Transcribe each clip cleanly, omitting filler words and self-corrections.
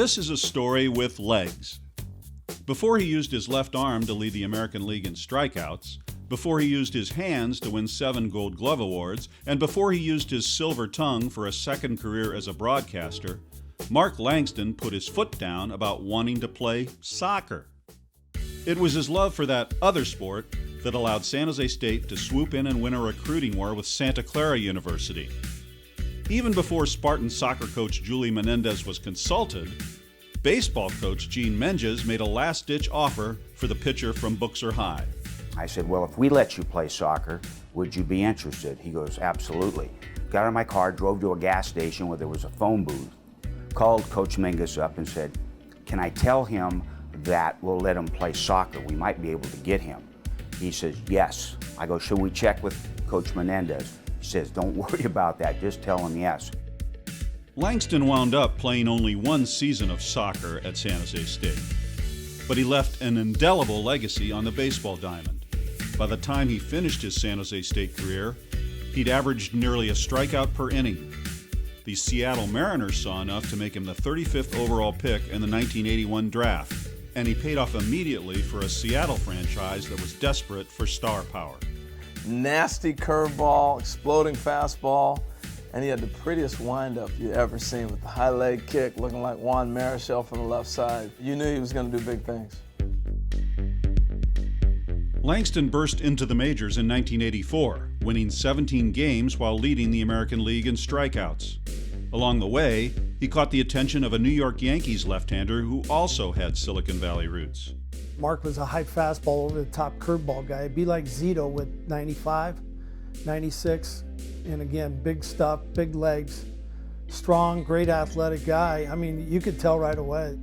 This is a story with legs. Before he used his left arm to lead the American League in strikeouts, before he used his hands to win 7 Gold Glove awards, and before he used his silver tongue for a second career as a broadcaster, Mark Langston put his foot down about wanting to play soccer. It was his love for that other sport that allowed San Jose State to swoop in and win a recruiting war with Santa Clara University. Even before Spartan soccer coach Julie Menendez was consulted, baseball coach Gene Menges made a last-ditch offer for the pitcher from Buxer High. I said, well, if we let you play soccer, would you be interested? He goes, absolutely. Got in my car, drove to a gas station where there was a phone booth, called Coach Menges up and said, can I tell him that we'll let him play soccer? We might be able to get him. He says, yes. I go, should we check with Coach Menendez? He says, don't worry about that, just tell him yes. Langston wound up playing only 1 season of soccer at San Jose State, but he left an indelible legacy on the baseball diamond. By the time he finished his San Jose State career, he'd averaged nearly a strikeout per inning. The Seattle Mariners saw enough to make him the 35th overall pick in the 1981 draft, and he paid off immediately for a Seattle franchise that was desperate for star power. Nasty curveball, exploding fastball, and he had the prettiest windup you ever seen with the high leg kick looking like Juan Marichal from the left side. You knew he was going to do big things. Langston burst into the majors in 1984, winning 17 games while leading the American League in strikeouts. Along the way, he caught the attention of a New York Yankees left-hander who also had Silicon Valley roots. Mark was a high fastball, over-the-top curveball guy. It'd be like Zito with 95, 96, and again, big stuff, big legs, strong, great athletic guy. I mean, you could tell right away.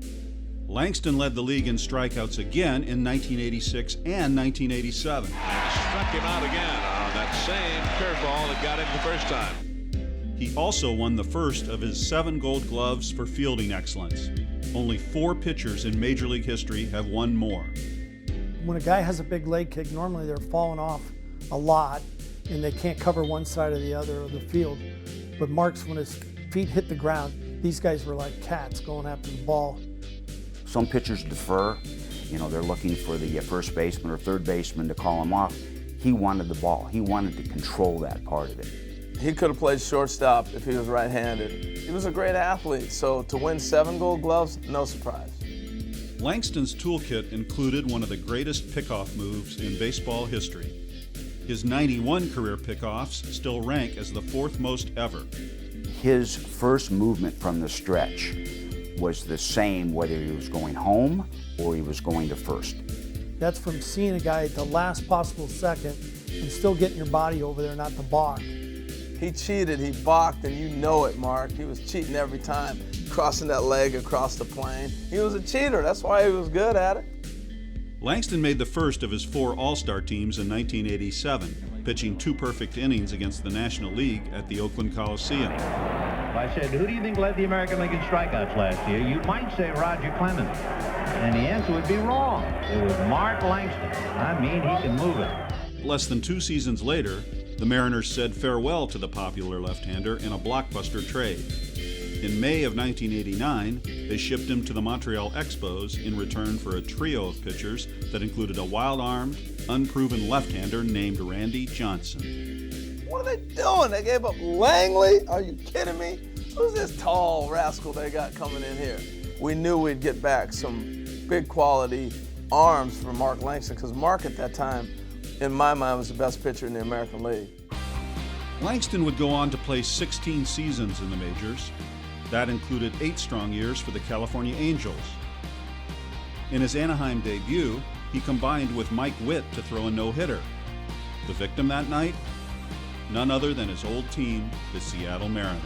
Langston led the league in strikeouts again in 1986 and 1987. And struck him out again on that same curveball that got him the first time. He also won the first of his 7 Gold Gloves for fielding excellence. Only 4 pitchers in Major League history have won more. When a guy has a big leg kick, normally they're falling off a lot and they can't cover one side or the other of the field. But Mark's, when his feet hit the ground, these guys were like cats going after the ball. Some pitchers defer. You know, they're looking for the first baseman or third baseman to call him off. He wanted the ball. He wanted to control that part of it. He could have played shortstop if he was right-handed. He was a great athlete, so to win 7 Gold Gloves, no surprise. Langston's toolkit included one of the greatest pickoff moves in baseball history. His 91 career pickoffs still rank as the 4th most ever. His first movement from the stretch was the same whether he was going home or he was going to first. That's from seeing a guy at the last possible second and still getting your body over there, not the balk. He cheated, he balked, and you know it, Mark. He was cheating every time, crossing that leg across the plane. He was a cheater, that's why he was good at it. Langston made the first of his 4 All-Star teams in 1987, pitching 2 perfect innings against the National League at the Oakland Coliseum. If I said, who do you think led the American League in strikeouts last year, you might say Roger Clemens. And the answer would be wrong. It was Mark Langston. I mean, he can move it. Less than 2 seasons later, the Mariners said farewell to the popular left-hander in a blockbuster trade. In May of 1989, they shipped him to the Montreal Expos in return for a trio of pitchers that included a wild-armed, unproven left-hander named Randy Johnson. What are they doing? They gave up Langley? Are you kidding me? Who's this tall rascal they got coming in here? We knew we'd get back some big quality arms for Mark Langston, because Mark at that time, in my mind, was the best pitcher in the American League. Langston would go on to play 16 seasons in the majors. That included 8 strong years for the California Angels. In his Anaheim debut, he combined with Mike Witt to throw a no-hitter. The victim that night? None other than his old team, the Seattle Mariners.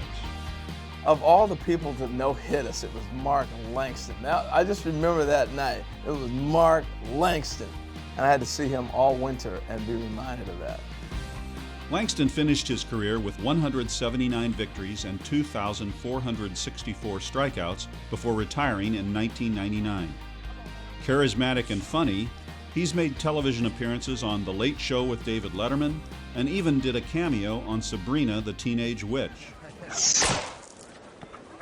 Of all the people that no-hit us, it was Mark Langston. Now, I just remember that night. It was Mark Langston. And I had to see him all winter and be reminded of that. Langston finished his career with 179 victories and 2,464 strikeouts before retiring in 1999. Charismatic and funny, he's made television appearances on The Late Show with David Letterman and even did a cameo on Sabrina the Teenage Witch.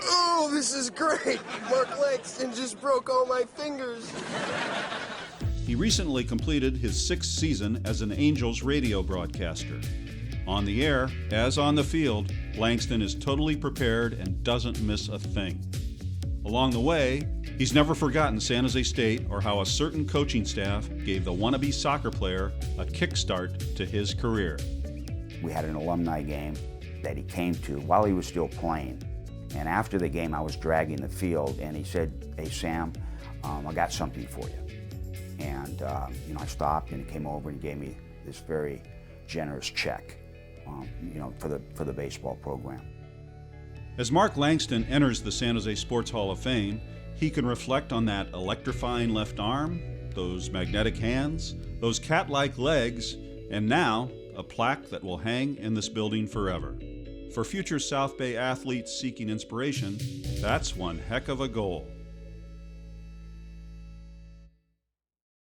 Oh, Oh, this is great. Mark Langston just broke all my fingers. He recently completed his 6th season as an Angels radio broadcaster. On the air, as on the field, Langston is totally prepared and doesn't miss a thing. Along the way, he's never forgotten San Jose State or how a certain coaching staff gave the wannabe soccer player a kickstart to his career. We had an alumni game that he came to while he was still playing. And after the game, I was dragging the field, and he said, "Hey, Sam, I got something for you." And I stopped, and he came over and gave me this very generous check, for the baseball program. As Mark Langston enters the San Jose Sports Hall of Fame, he can reflect on that electrifying left arm, those magnetic hands, those cat-like legs, and now a plaque that will hang in this building forever. For future South Bay athletes seeking inspiration, that's one heck of a goal.